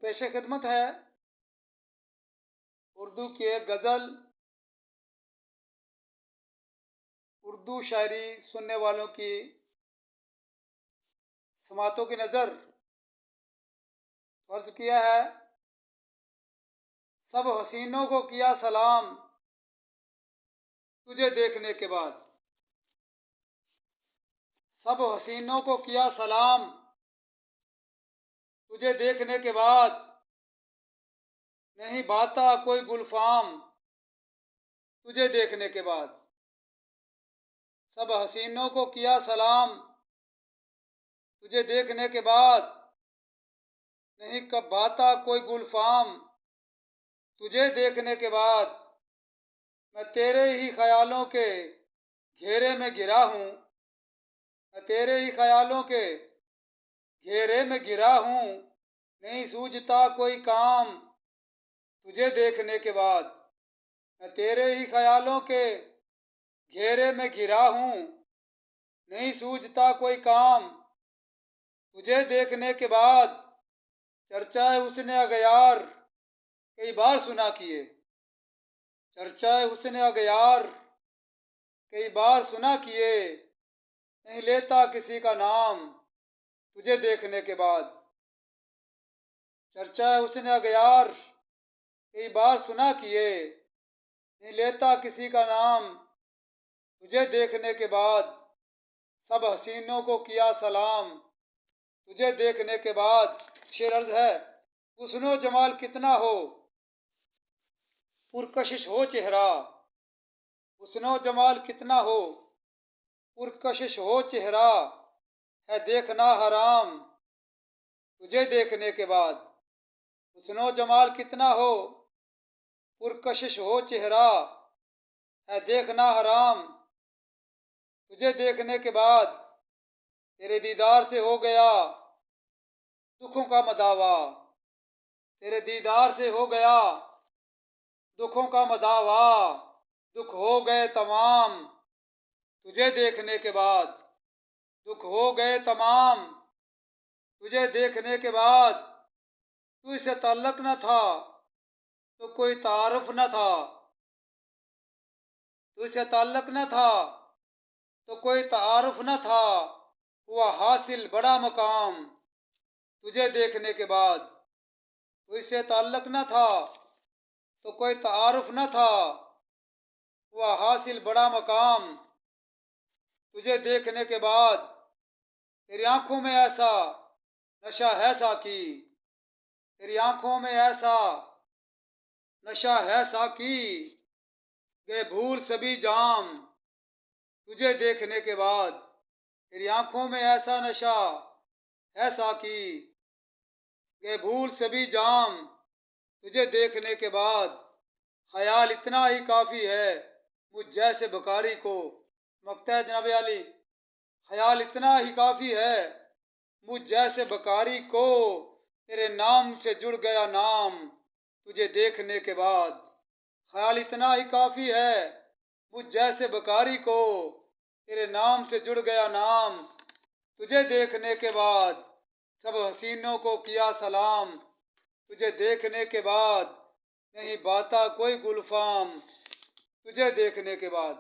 پیش خدمت ہے اردو کی ایک غزل۔ اردو شاعری سننے والوں کی سماعتوں کی نظر عرض کیا ہے۔ سب حسینوں کو کیا سلام تجھے دیکھنے کے بعد، سب حسینوں کو کیا سلام تجھے دیکھنے کے بعد، نہیں باتا کوئی گلفام تجھے دیکھنے کے بعد۔ سب حسینوں کو کیا سلام تجھے دیکھنے کے بعد، نہیں کب باتا کوئی گلفام تجھے دیکھنے کے بعد۔ میں تیرے ہی خیالوں کے گھیرے میں گھرا ہوں، میں تیرے ہی خیالوں کے گھیرے میں گھرا ہوں، نہیں سوجھتا کوئی کام تجھے دیکھنے کے بعد۔ میں تیرے ہی خیالوں کے گھیرے میں گھرا ہوں، نہیں سوجھتا کوئی کام تجھے دیکھنے کے بعد۔ چرچائے حسن اغیار کئی بار سنا کیے، چرچائے حسن اغیار کئی بار سنا کیے، نہیں لیتا کسی کا نام تجھے دیکھنے کے بعد۔ چرچائے حسن اغیار کئی بار سنا کیے، نہیں لیتا کسی کا نام تجھے دیکھنے کے بعد۔ سب حسینوں کو کیا سلام تجھے دیکھنے کے بعد۔ شعر عرض ہے، حسن و جمال کتنا ہو پرکشش ہو چہرہ، حسن و جمال کتنا ہو پرکشش ہو چہرہ، ہے دیکھنا حرام تجھے دیکھنے کے بعد۔ حسن و جمال کتنا ہو پرکشش ہو چہرہ، ہے دیکھنا حرام تجھے دیکھنے کے بعد۔ تیرے دیدار سے ہو گیا دکھوں کا مداوا، تیرے دیدار سے ہو گیا دکھوں کا مداوا، دکھ ہو گئے تمام تجھے دیکھنے کے بعد، دکھ ہو گئے تمام تجھے دیکھنے کے بعد۔ تو اس سے تعلق نہ تھا تو کوئی تعارف نہ تھا، تو اس سے تعلق نہ تھا تو کوئی تعارف نہ تھا، ہوا حاصل بڑا مقام تجھے دیکھنے کے بعد۔ تو اس سے تعلق نہ تھا تو کوئی تعارف نہ تھا، ہوا حاصل بڑا مقام تجھے دیکھنے کے بعد۔ تیری آنکھوں میں ایسا نشہ ہے ساقی، تیری آنکھوں میں ایسا نشہ ہے ساقی، گئے بھول سبھی جام تجھے دیکھنے کے بعد۔ تیری آنکھوں میں ایسا نشہ ہے ساقی، گئے بھول سبھی جام تجھے دیکھنے کے بعد۔ خیال اتنا ہی کافی ہے مجھ جیسے بکاری کو، مقطع ہے جناب عالی، خیال اتنا ہی کافی ہے مجھ جیسے بکاری کو، تیرے نام سے جڑ گیا نام تجھے دیکھنے کے بعد۔ خیال اتنا ہی کافی ہے مجھ جیسے بکاری کو، تیرے نام سے جڑ گیا نام تجھے دیکھنے کے بعد۔ سب حسینوں کو کیا سلام تجھے دیکھنے کے بعد، نہیں باتا کوئی گلفام تجھے دیکھنے کے بعد۔